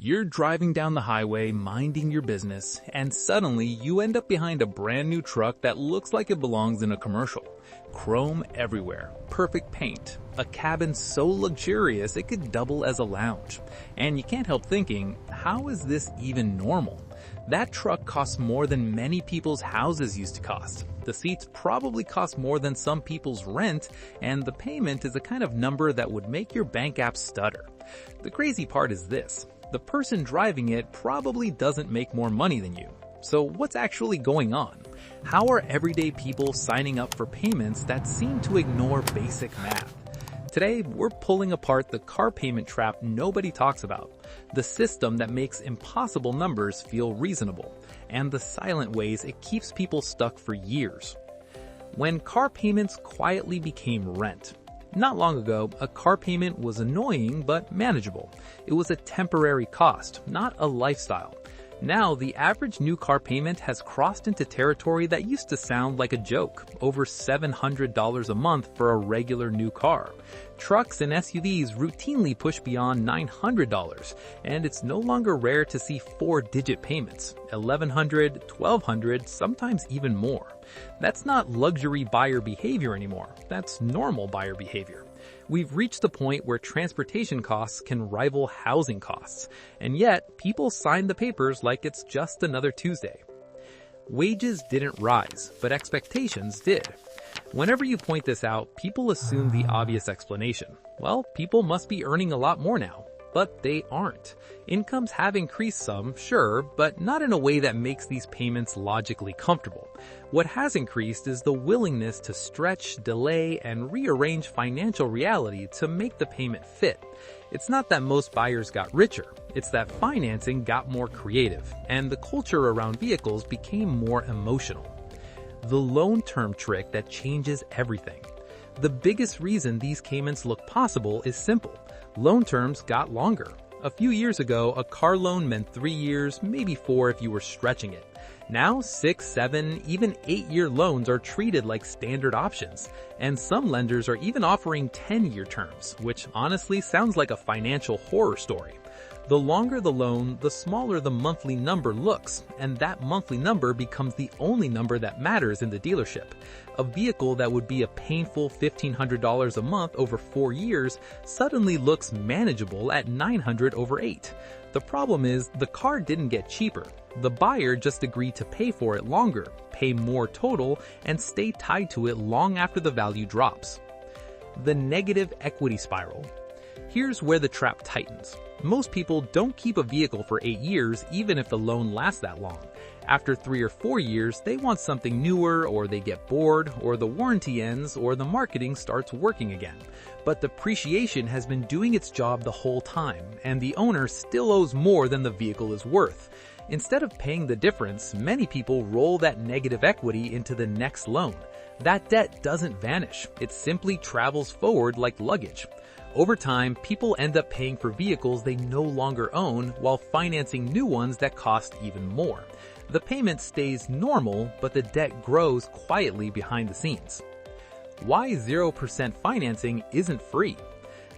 You're driving down the highway, minding your business, and suddenly you end up behind a brand new truck that looks like it belongs in a commercial. Chrome everywhere, perfect paint, a cabin so luxurious it could double as a lounge. And you can't help thinking, how is this even normal? That truck costs more than many people's houses used to cost. The seats probably cost more than some people's rent, and the payment is a kind of number that would make your bank app stutter. The crazy part is this. The person driving it probably doesn't make more money than you. So what's actually going on? How are everyday people signing up for payments that seem to ignore basic math? Today, we're pulling apart the car payment trap nobody talks about, the system that makes impossible numbers feel reasonable, and the silent ways it keeps people stuck for years. When car payments quietly became rent. Not long ago, a car payment was annoying but manageable. It was a temporary cost, not a lifestyle. Now, the average new car payment has crossed into territory that used to sound like a joke, over $700 a month for a regular new car. Trucks and SUVs routinely push beyond $900, and it's no longer rare to see four-digit payments, $1,100, $1,200, sometimes even more. That's not luxury buyer behavior anymore, that's normal buyer behavior. We've reached the point where transportation costs can rival housing costs, and yet people sign the papers like it's just another Tuesday. Wages didn't rise, but expectations did. Whenever you point this out, people assume the obvious explanation. Well, people must be earning a lot more now. But they aren't. Incomes have increased some, sure, but not in a way that makes these payments logically comfortable. What has increased is the willingness to stretch, delay, and rearrange financial reality to make the payment fit. It's not that most buyers got richer, it's that financing got more creative, and the culture around vehicles became more emotional. The loan term trick that changes everything. The biggest reason these payments look possible is simple. Loan terms got longer. A few years ago, a car loan meant 3 years, maybe 4 if you were stretching it. Now, 6, 7, even 8-year loans are treated like standard options, and some lenders are even offering 10-year terms, which honestly sounds like a financial horror story. The longer the loan, the smaller the monthly number looks, and that monthly number becomes the only number that matters in the dealership. A vehicle that would be a painful $1,500 a month over 4 years suddenly looks manageable at $900 over 8. The problem is, the car didn't get cheaper. The buyer just agreed to pay for it longer, pay more total, and stay tied to it long after the value drops. The negative equity spiral. Here's where the trap tightens. Most people don't keep a vehicle for 8 years even if the loan lasts that long. After 3 or 4 years, they want something newer, or they get bored, or the warranty ends, or the marketing starts working again. But depreciation has been doing its job the whole time, and the owner still owes more than the vehicle is worth. Instead of paying the difference, many people roll that negative equity into the next loan. That debt doesn't vanish, it simply travels forward like luggage. Over time, people end up paying for vehicles they no longer own while financing new ones that cost even more. The payment stays normal, but the debt grows quietly behind the scenes. Why 0% financing isn't free?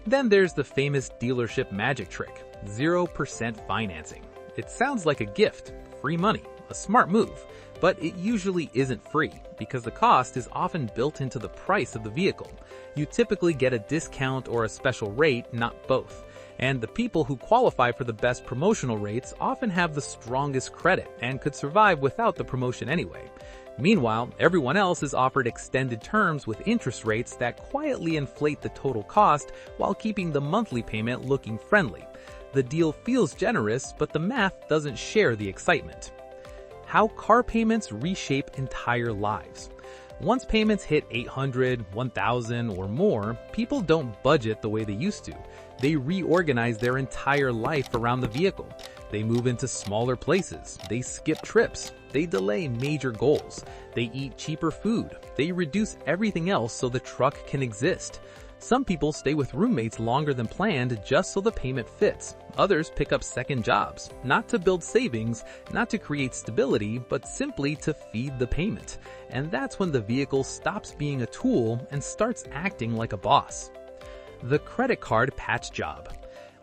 Then there's the famous dealership magic trick, 0% financing. It sounds like a gift, free money, a smart move, but it usually isn't free because the cost is often built into the price of the vehicle. You typically get a discount or a special rate, not both. And the people who qualify for the best promotional rates often have the strongest credit and could survive without the promotion anyway. Meanwhile, everyone else is offered extended terms with interest rates that quietly inflate the total cost while keeping the monthly payment looking friendly. The deal feels generous, but the math doesn't share the excitement. How car payments reshape entire lives. Once payments hit $800, $1,000 or more, people don't budget the way they used to. They reorganize their entire life around the vehicle. They move into smaller places. They skip trips. They delay major goals. They eat cheaper food. They reduce everything else so the truck can exist. Some people stay with roommates longer than planned just so the payment fits. Others pick up second jobs, not to build savings, not to create stability, but simply to feed the payment. And that's when the vehicle stops being a tool and starts acting like a boss. The credit card patch job.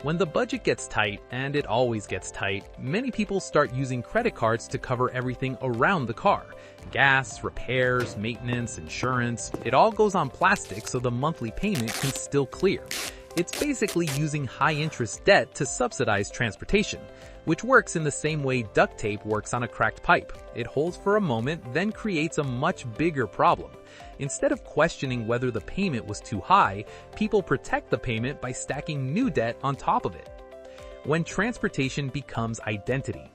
When the budget gets tight, and it always gets tight, many people start using credit cards to cover everything around the car. Gas, repairs, maintenance, insurance, it all goes on plastic so the monthly payment can still clear. It's basically using high-interest debt to subsidize transportation, which works in the same way duct tape works on a cracked pipe. It holds for a moment, then creates a much bigger problem. Instead of questioning whether the payment was too high, people protect the payment by stacking new debt on top of it. When transportation becomes identity.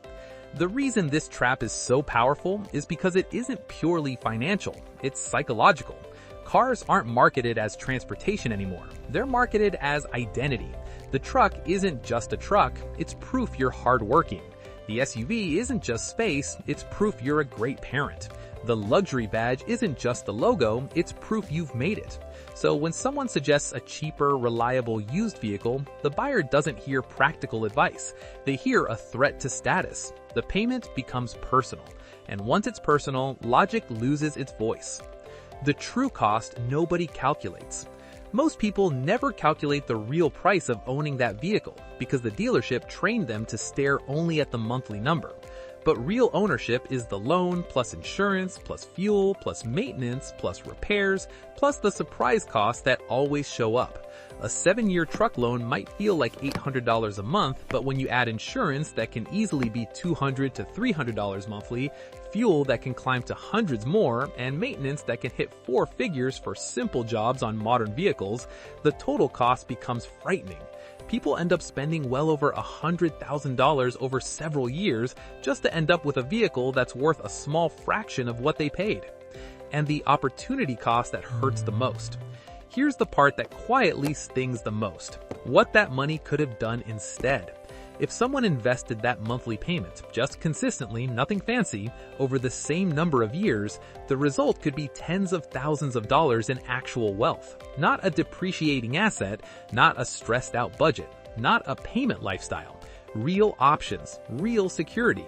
The reason this trap is so powerful is because it isn't purely financial, it's psychological. Cars aren't marketed as transportation anymore. They're marketed as identity. The truck isn't just a truck, it's proof you're hardworking. The SUV isn't just space, it's proof you're a great parent. The luxury badge isn't just the logo, it's proof you've made it. So when someone suggests a cheaper, reliable used vehicle, the buyer doesn't hear practical advice. They hear a threat to status. The payment becomes personal. And once it's personal, logic loses its voice. The true cost nobody calculates. Most people never calculate the real price of owning that vehicle because the dealership trained them to stare only at the monthly number. But real ownership is the loan plus insurance plus fuel plus maintenance plus repairs plus the surprise costs that always show up. A 7-year truck loan might feel like $800 a month, but when you add insurance that can easily be $200 to $300 monthly, fuel that can climb to hundreds more, and maintenance that can hit 4 figures for simple jobs on modern vehicles, the total cost becomes frightening. People end up spending well over $100,000 over several years just to end up with a vehicle that's worth a small fraction of what they paid. And the opportunity cost that hurts the most. Here's the part that quietly stings the most. What that money could have done instead. If someone invested that monthly payment, just consistently, nothing fancy, over the same number of years, the result could be tens of thousands of dollars in actual wealth. Not a depreciating asset, not a stressed out budget, not a payment lifestyle. Real options, real security.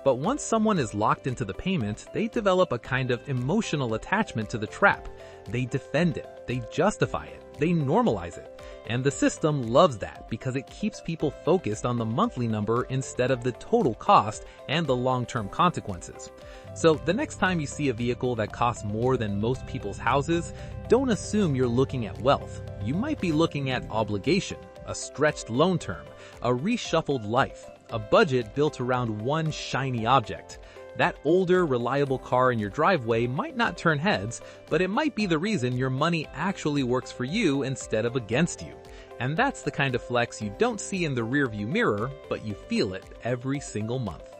But once someone is locked into the payment, they develop a kind of emotional attachment to the trap. They defend it, they justify it, they normalize it. And the system loves that because it keeps people focused on the monthly number instead of the total cost and the long-term consequences. So the next time you see a vehicle that costs more than most people's houses, don't assume you're looking at wealth. You might be looking at obligation, a stretched loan term, a reshuffled life, a budget built around one shiny object. That older, reliable car in your driveway might not turn heads, but it might be the reason your money actually works for you instead of against you. And that's the kind of flex you don't see in the rearview mirror, but you feel it every single month.